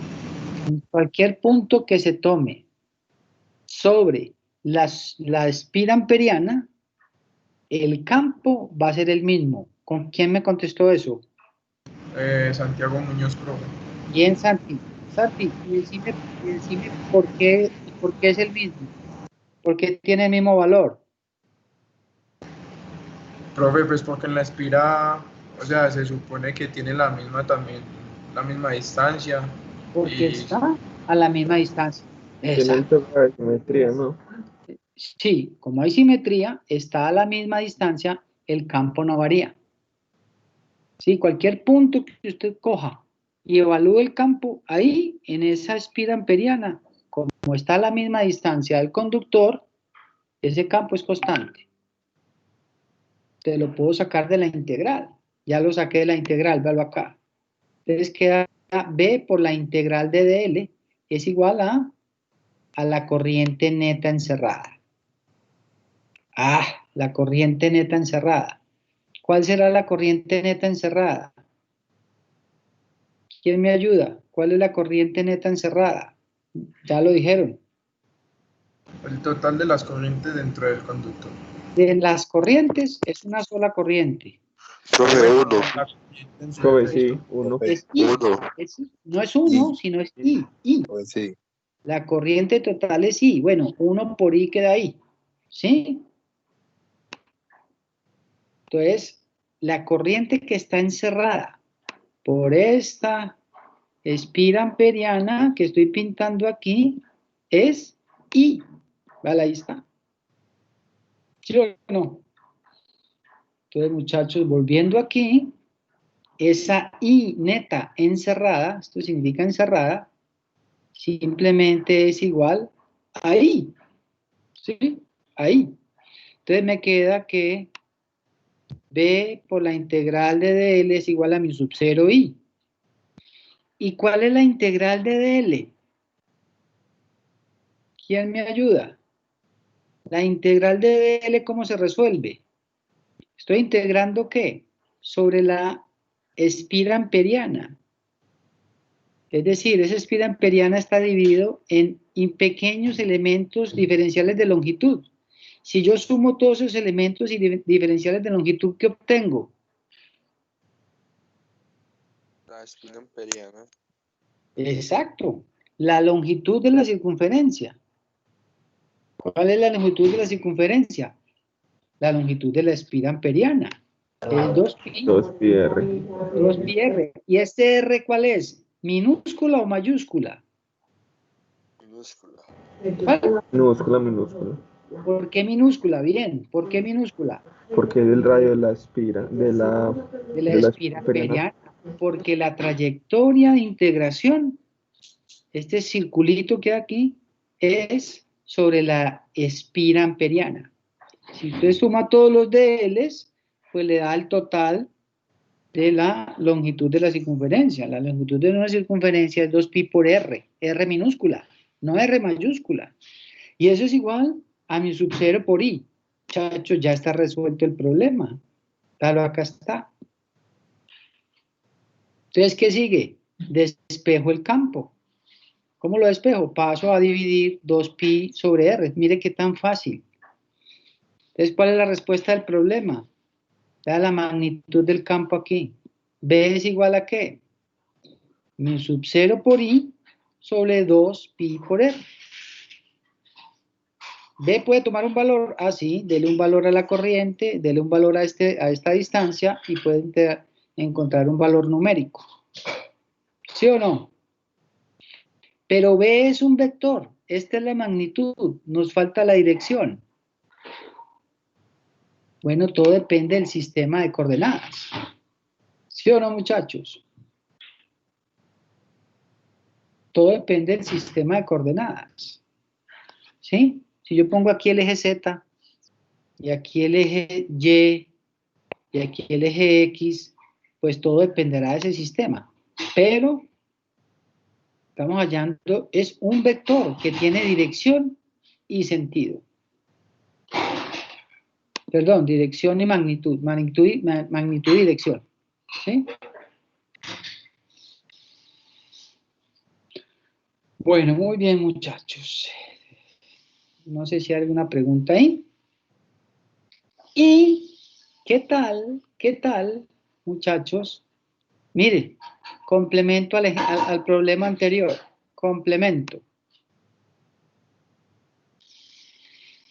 [SPEAKER 1] En cualquier punto que se tome sobre la espira amperiana, el campo va a ser el mismo. ¿Con quién me contestó eso?
[SPEAKER 6] Santiago Muñoz, profe.
[SPEAKER 1] Bien, Santi. Santi, y decime por qué es el mismo. ¿Por qué tiene el mismo valor?
[SPEAKER 6] Profe, pues porque en la espira, o sea, se supone que tiene la misma también, la misma distancia.
[SPEAKER 1] Porque está a la misma distancia.
[SPEAKER 7] Tiene el tema de simetría, ¿no?
[SPEAKER 1] Sí, como hay simetría, está a la misma distancia, el campo no varía. Sí, cualquier punto que usted coja y evalúe el campo, ahí, en esa espira amperiana, como está a la misma distancia del conductor, ese campo es constante. Te lo puedo sacar de la integral. Ya lo saqué de la integral, véalo acá. Entonces queda B por la integral de dl es igual a la corriente neta encerrada. Ah, la corriente neta encerrada. ¿Cuál será la corriente neta encerrada? ¿Quién me ayuda? ¿Cuál es la corriente neta encerrada? Ya lo dijeron.
[SPEAKER 6] El total de las corrientes dentro del conductor.
[SPEAKER 1] De las corrientes es una sola corriente.
[SPEAKER 3] Profe,
[SPEAKER 6] Bueno,
[SPEAKER 3] uno.
[SPEAKER 6] la corriente en su
[SPEAKER 7] Profe,
[SPEAKER 6] defecto.
[SPEAKER 7] sí, uno.
[SPEAKER 1] Es I.
[SPEAKER 3] Uno.
[SPEAKER 1] Es I. No es uno, sino es I. I.
[SPEAKER 3] Pues sí.
[SPEAKER 1] La corriente total es I. Bueno, 1 por I queda ahí. ¿Sí? Entonces, la corriente que está encerrada por esta espira amperiana que estoy pintando aquí es I. Vale, ahí está. ¿Sí o no? Entonces, muchachos, volviendo aquí, esa I neta encerrada, esto significa encerrada, simplemente es igual a I. ¿Sí? Ahí. Entonces me queda que B por la integral de DL es igual a mi sub 0 I. ¿Y cuál es la integral de DL? ¿Quién me ayuda? La integral de DL, ¿cómo se resuelve? Estoy integrando ¿qué? Sobre la espira amperiana. Es decir, esa espira amperiana está dividido en pequeños elementos diferenciales de longitud. Si yo sumo todos esos elementos y diferenciales de longitud, ¿qué obtengo?
[SPEAKER 3] La espina amperiana.
[SPEAKER 1] Exacto, la longitud de la circunferencia. ¿Cuál es la longitud de la circunferencia? La longitud de la espira amperiana. Es 2pi.
[SPEAKER 7] 2pi r.
[SPEAKER 1] 2pi r. ¿Y este r cuál es? ¿Minúscula o mayúscula?
[SPEAKER 3] Minúscula.
[SPEAKER 1] ¿Cuál?
[SPEAKER 7] Minúscula, minúscula.
[SPEAKER 1] ¿Por qué minúscula? Bien, ¿por qué minúscula?
[SPEAKER 7] Porque es el radio de la espira, de la
[SPEAKER 1] espira amperiana. Porque la trayectoria de integración, este circulito que hay aquí, es sobre la espira amperiana. Si usted suma todos los DLs, pues le da el total de la longitud de la circunferencia. La longitud de una circunferencia es 2pi por r, r minúscula, no r mayúscula. Y eso es igual a mi sub 0 por i. Muchachos, ya está resuelto el problema. Claro, acá está. Entonces, ¿qué sigue? Despejo el campo. ¿Cómo lo despejo? Paso a dividir 2pi sobre r. Mire qué tan fácil. Entonces, ¿cuál es la respuesta del problema? Vea la magnitud del campo aquí. B es igual a ¿qué? Mi sub 0 por i sobre 2pi por r. B puede tomar un valor así, dele un valor a la corriente, dele un valor a esta distancia y puede encontrar un valor numérico. ¿Sí o no? Pero B es un vector. Esta es la magnitud. Nos falta la dirección. Bueno, todo depende del sistema de coordenadas. ¿Sí o no, muchachos? Todo depende del sistema de coordenadas. ¿Sí? Si yo pongo aquí el eje Z, y aquí el eje Y, y aquí el eje X, pues todo dependerá de ese sistema. Pero estamos hallando, es un vector que tiene dirección y sentido. Perdón, dirección y magnitud. Magnitud y dirección. ¿Sí? Bueno, muy bien, muchachos. No sé si hay alguna pregunta ahí. ¿Y qué tal, muchachos? Mire, complemento al problema anterior. Complemento.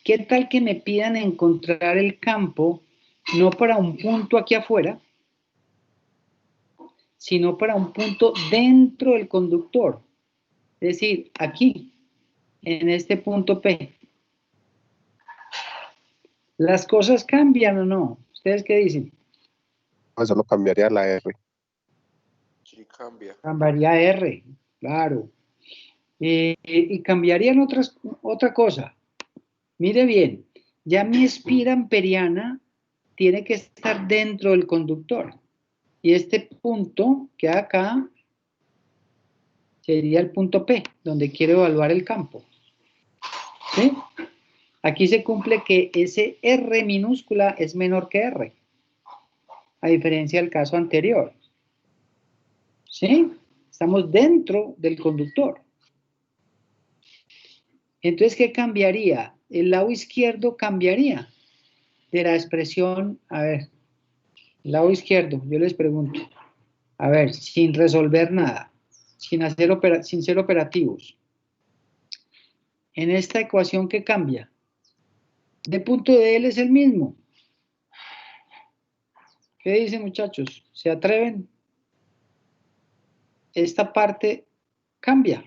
[SPEAKER 1] ¿Qué tal que me pidan encontrar el campo no para un punto aquí afuera, sino para un punto dentro del conductor? Es decir, aquí, en este punto P. ¿Las cosas cambian o no? ¿Ustedes qué dicen?
[SPEAKER 2] Solo cambiaría la R.
[SPEAKER 3] Sí, cambia.
[SPEAKER 1] Cambiaría R, claro. Y cambiarían otra cosa. Mire bien, ya mi espira amperiana tiene que estar dentro del conductor. Y este punto que hay acá sería el punto P, donde quiero evaluar el campo. ¿Sí? Aquí se cumple que ese R minúscula es menor que R, a diferencia del caso anterior. ¿Sí? Estamos dentro del conductor. Entonces, ¿qué cambiaría? El lado izquierdo cambiaría de la expresión, a ver, el lado izquierdo, yo les pregunto, a ver, sin resolver nada, sin ser operativos. En esta ecuación, ¿qué cambia? D punto de L es el mismo. ¿Qué dicen, muchachos? ¿Se atreven? Esta parte cambia.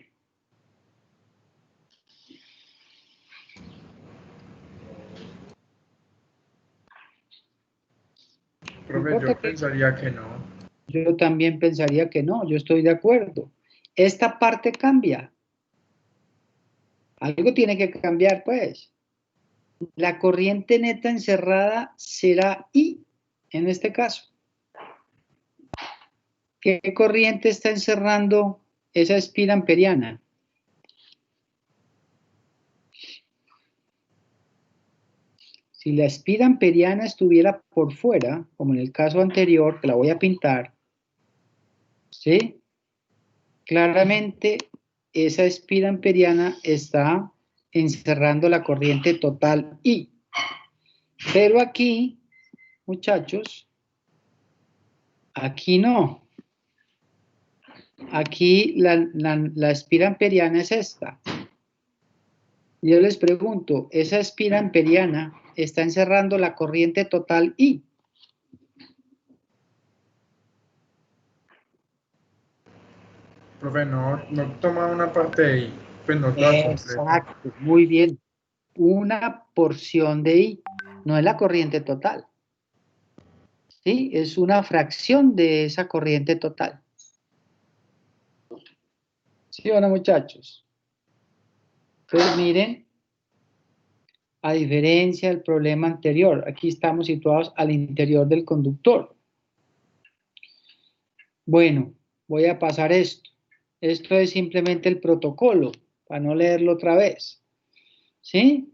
[SPEAKER 6] Profe, yo pensaría que no.
[SPEAKER 1] Yo también pensaría que no, yo estoy de acuerdo. Esta parte cambia. Algo tiene que cambiar, pues. La corriente neta encerrada será I, en este caso. ¿Qué corriente está encerrando esa espira amperiana? Si la espira amperiana estuviera por fuera, como en el caso anterior, que la voy a pintar, ¿sí? Claramente esa espira amperiana está encerrando la corriente total I. Pero aquí, muchachos, aquí no. Aquí la espira amperiana es esta. Yo les pregunto, ¿esa espira amperiana está encerrando la corriente total I?
[SPEAKER 6] Profe, no toma una parte de I, pues no toda completa.
[SPEAKER 1] Exacto, muy bien. Una porción de I, no es la corriente total. ¿Sí? Es una fracción de esa corriente total. ¿Sí o no, muchachos? Entonces, miren, a diferencia del problema anterior, aquí estamos situados al interior del conductor. Bueno, voy a pasar esto. Esto es simplemente el protocolo, para no leerlo otra vez. ¿Sí?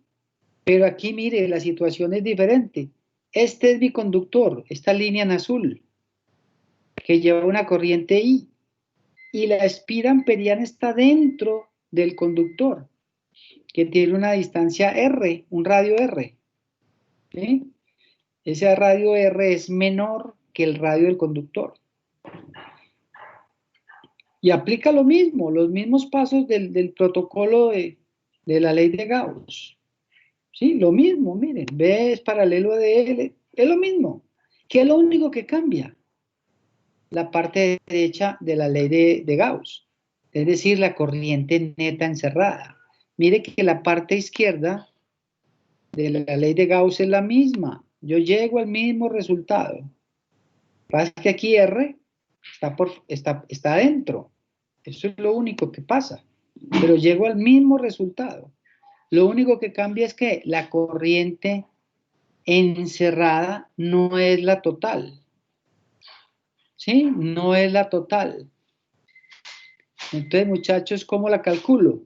[SPEAKER 1] Pero aquí, mire, la situación es diferente. Este es mi conductor, esta línea en azul, que lleva una corriente I. Y la espira amperiana está dentro del conductor, que tiene una distancia R, un radio R. ¿Sí? Ese radio R es menor que el radio del conductor. Y aplica lo mismo, los mismos pasos del protocolo de la ley de Gauss. Sí, lo mismo, miren, B es paralelo a DL, es lo mismo. ¿Qué es lo único que cambia? La parte derecha de la ley de Gauss, es decir, la corriente neta encerrada. Mire que la parte izquierda de la ley de Gauss es la misma. Yo llego al mismo resultado. Pasa que aquí R está adentro. Eso es lo único que pasa. Pero llego al mismo resultado. Lo único que cambia es que la corriente encerrada no es la total. ¿Sí? No es la total. Entonces, muchachos, ¿cómo la calculo?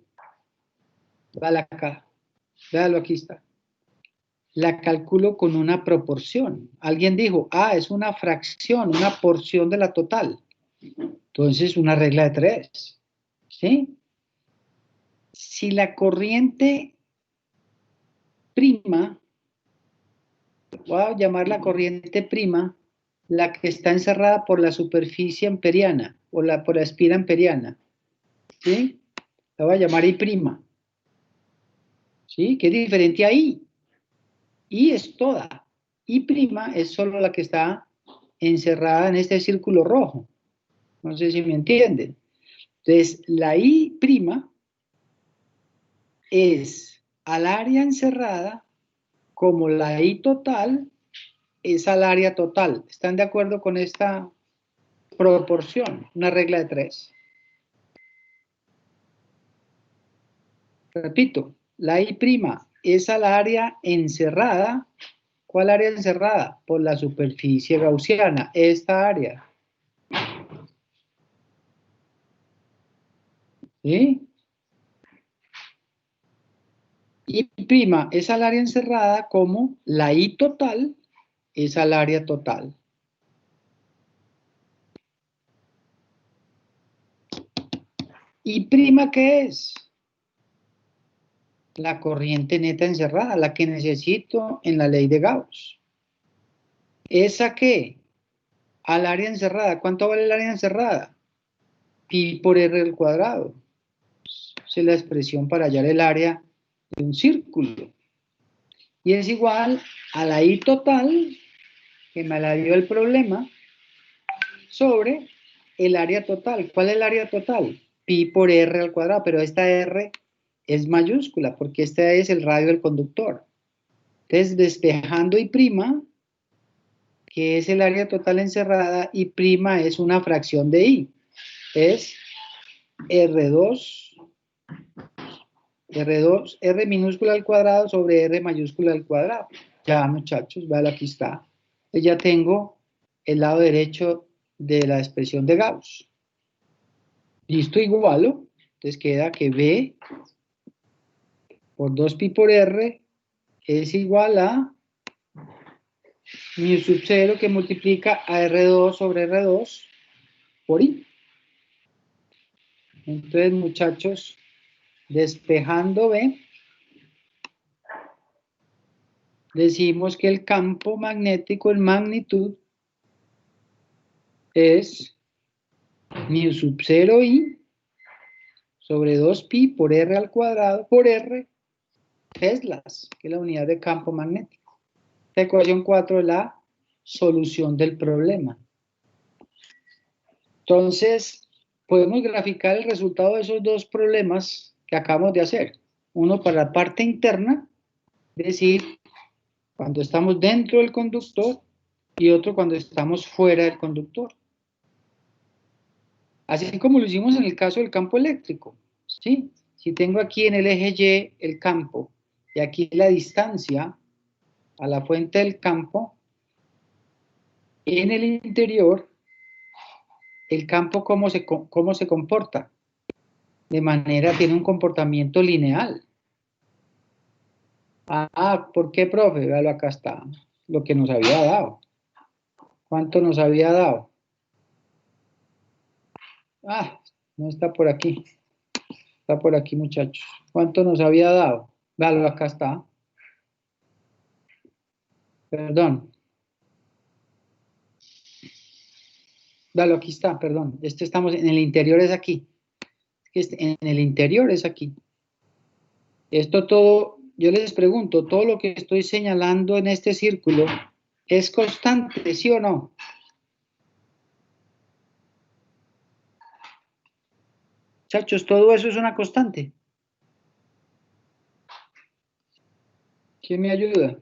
[SPEAKER 1] Vale acá. Véalo, aquí está. La calculo con una proporción. Alguien dijo, es una fracción, una porción de la total. Entonces, una regla de 3. ¿Sí? Si la corriente prima, voy a llamar la corriente prima, la que está encerrada por la superficie amperiana, o por la espira amperiana. ¿Sí? La voy a llamar I prima. ¿Sí? ¿Qué es diferente a I? I es toda. I prima es solo la que está encerrada en este círculo rojo. No sé si me entienden. Entonces, la I prima es al área encerrada como la I total es al área total. ¿Están de acuerdo con esta proporción? Una regla de 3. Repito, la I prima es al área encerrada. ¿Cuál área encerrada? Por la superficie gaussiana, esta área. ¿Sí? I prima es al área encerrada como la I total es al área total. ¿I prima qué es? la corriente neta encerrada, la que necesito en la ley de Gauss. ¿Esa qué? Al área encerrada. ¿Cuánto vale el área encerrada? Pi por r al cuadrado. Esa es la expresión para hallar el área de un círculo. Y es igual a la I total, que me la dio el problema, sobre el área total. ¿Cuál es el área total? Pi por r al cuadrado, pero esta r es mayúscula, porque este es el radio del conductor. Entonces, despejando I', que es el área total encerrada, I' es una fracción de I. Es R2, R minúscula al cuadrado sobre R mayúscula al cuadrado. Ya, muchachos, vean, aquí está. Entonces ya tengo el lado derecho de la expresión de Gauss. Listo, igualo. Entonces queda que B por 2pi por R es igual a mu sub 0 que multiplica a R2 sobre R2 por I. Entonces, muchachos, despejando B, decimos que el campo magnético en magnitud es mu sub 0 I sobre 2pi por R al cuadrado por R teslas, que es la unidad de campo magnético. Esta ecuación 4 es la solución del problema. Entonces, podemos graficar el resultado de esos dos problemas que acabamos de hacer. Uno para la parte interna, es decir, cuando estamos dentro del conductor, y otro cuando estamos fuera del conductor. Así como lo hicimos en el caso del campo eléctrico, ¿sí? Si tengo aquí en el eje Y el campo, y aquí la distancia a la fuente del campo, en el interior, el campo ¿cómo se comporta? De manera, tiene un comportamiento lineal. ¿Por qué, profe? Véalo, acá está, lo que nos había dado. ¿Cuánto nos había dado? No está por aquí. Está por aquí, muchachos. ¿Cuánto nos había dado? Véalo, acá está. Perdón. Véalo, aquí está, perdón. Estamos en el interior, es aquí. En el interior es aquí. Esto todo, yo les pregunto, todo lo que estoy señalando en este círculo, ¿es constante, sí o no? Muchachos, todo eso es una constante. ¿Quién me ayuda?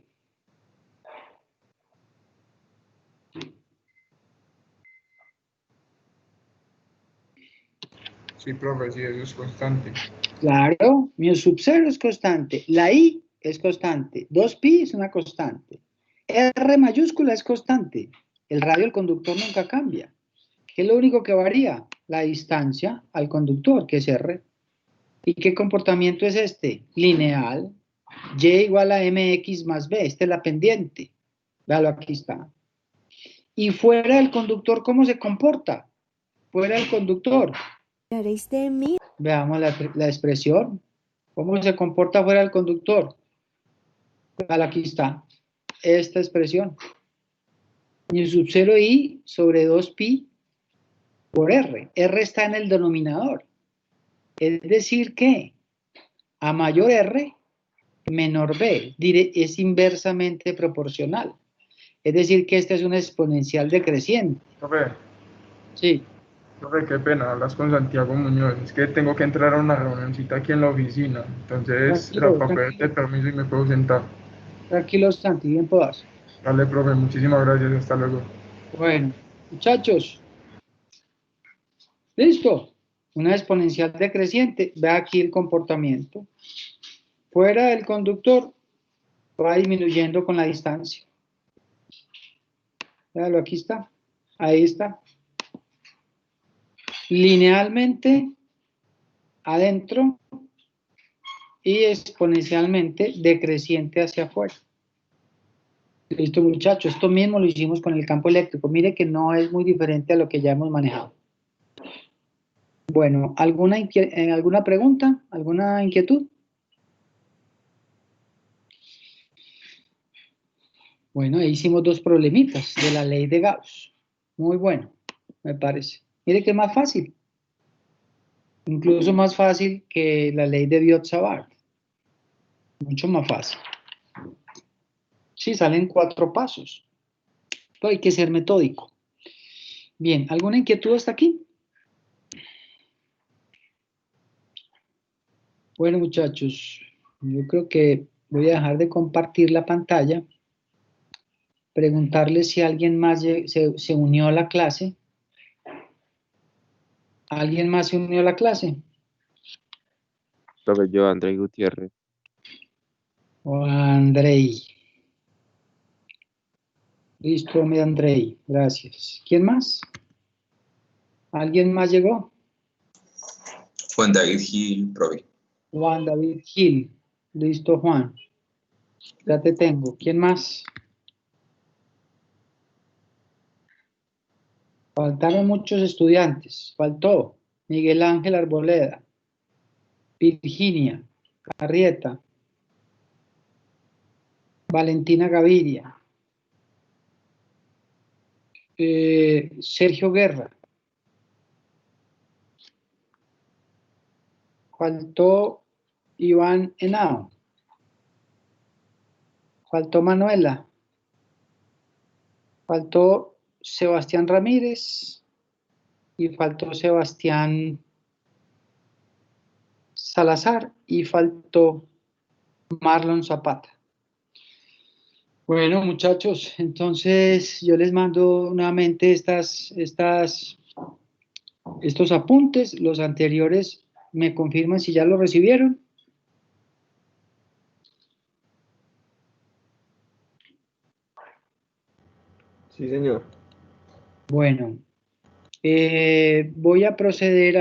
[SPEAKER 6] Sí, profe, sí, eso es constante.
[SPEAKER 1] Claro, mu sub 0 es constante. La I es constante. 2pi es una constante. R mayúscula es constante. El radio del conductor nunca cambia. ¿Qué es lo único que varía? La distancia al conductor, que es R. ¿Y qué comportamiento es este? Lineal. Y igual a mx más b. Esta es la pendiente. Véalo, aquí está. Y fuera del conductor, ¿cómo se comporta? Fuera del conductor. Veamos la expresión. ¿Cómo se comporta fuera del conductor? Véalo, aquí está. Esta expresión. Mu sub 0 I sobre 2pi por R. R está en el denominador. Es decir que a mayor R, menor B. Es inversamente proporcional. Es decir que esta es una exponencial decreciente.
[SPEAKER 6] Profe,
[SPEAKER 1] Sí.
[SPEAKER 6] profe, qué pena, hablas con Santiago Muñoz. Es que tengo que entrar a una reunioncita aquí en la oficina. Entonces,
[SPEAKER 1] Tranquilo,
[SPEAKER 6] para pedirte permiso y me puedo sentar.
[SPEAKER 1] Tranquilo, Santi, bien puedas.
[SPEAKER 6] Dale, profe, muchísimas gracias. Hasta luego.
[SPEAKER 1] Bueno, muchachos. ¿Listo? Una exponencial decreciente. Ve aquí el comportamiento. Fuera del conductor va disminuyendo con la distancia. Véalo, aquí está. Ahí está. Linealmente adentro y exponencialmente decreciente hacia afuera. Listo, muchachos. Esto mismo lo hicimos con el campo eléctrico. Mire que no es muy diferente a lo que ya hemos manejado. Bueno, ¿alguna pregunta? ¿Alguna inquietud? Bueno, ahí hicimos 2 problemitas de la ley de Gauss. Muy bueno, me parece. Mire que es más fácil. Incluso más fácil que la ley de Biot-Savart. Mucho más fácil. Sí, salen 4 pasos. Pero hay que ser metódico. Bien, ¿alguna inquietud hasta aquí? Bueno, muchachos, yo creo que voy a dejar de compartir la pantalla. Preguntarles si alguien más se unió a la clase. ¿Alguien más se unió a la clase?
[SPEAKER 5] Profe, yo, Andrés Gutiérrez.
[SPEAKER 1] O Andrei. Listo, mi Andrei. Gracias. ¿Quién más? ¿Alguien más llegó?
[SPEAKER 8] Juan David Gil, profe.
[SPEAKER 1] Juan David Gil. Listo, Juan. Ya te tengo. ¿Quién más? Faltaron muchos estudiantes. Faltó Miguel Ángel Arboleda, Virginia Arrieta, Valentina Gaviria, Sergio Guerra. Faltó Iván Henao. Faltó Manuela. Faltó Sebastián Ramírez. Y faltó Sebastián Salazar. Y faltó Marlon Zapata. Bueno, muchachos, entonces yo les mando nuevamente estos apuntes. Los anteriores me confirman si ya lo recibieron.
[SPEAKER 7] Sí, señor.
[SPEAKER 1] Bueno, voy a proceder